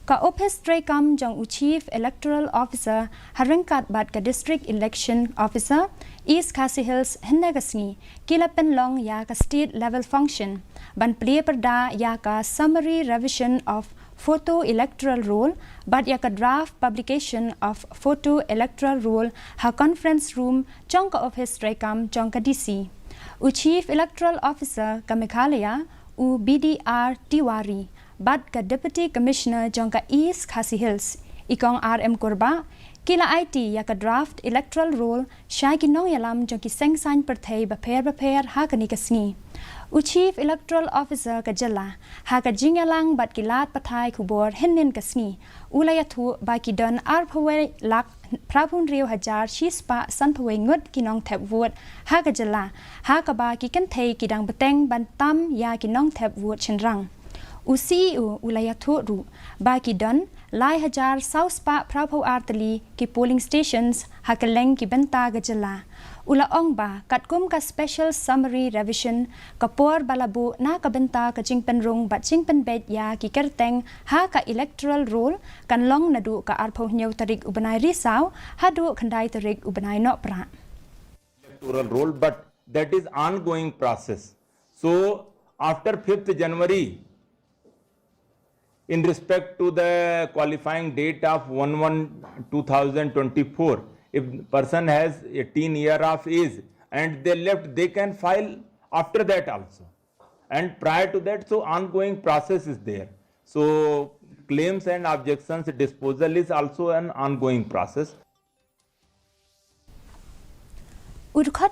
Ka office kam jong Chief Electoral Officer harengkat bat ka District Election Officer East KHASI Hills Hennegasni kila penlong ya ka state level function ban plie perda ya ka summary revision of photo electoral roll but ya ka draft publication of photo electoral roll ha conference room jong ka office kam jong ka DC Chief Electoral Officer ka Meghalaya BDR Tiwari bat ka Deputy Commissioner jong ka East KHASI Hills ikong RM Korba kila IT ya ka draft electoral roll syai kinong yalam jong ki sengsan perthei baper ha ka nikasni Chief Electoral Officer ka jala ha ka jingalang bat kilat pathai khubor hennen kasni ulayathu ba ki don arphawai lak prapun riu hajar shispa sanphawai ngut kinong thep vote ha ka jala ha ka ba ki kan thei kidang beteng ban tam ya kinong thep vote chenrang CEO ulayathu ru ba ki don lai hajar south pa praphaw artali ki polling stations ha ka leng ki benta ga jala ula ong ba katkum ka special summary revision kapor balabu na kabenta ka jingpen rung bat jingpen bet ya ki kerteng ha ka electoral roll kan long nadu ka arpho nyau tarik ubanai risau hadu khandai tarik ubanai no pra electoral roll but that is ongoing process so after 5th January in respect to the qualifying date of 1/1/2024 if person has 18 years of age and they left they can file after that also and prior to that so ongoing process is there so claims and objections disposal is also an ongoing process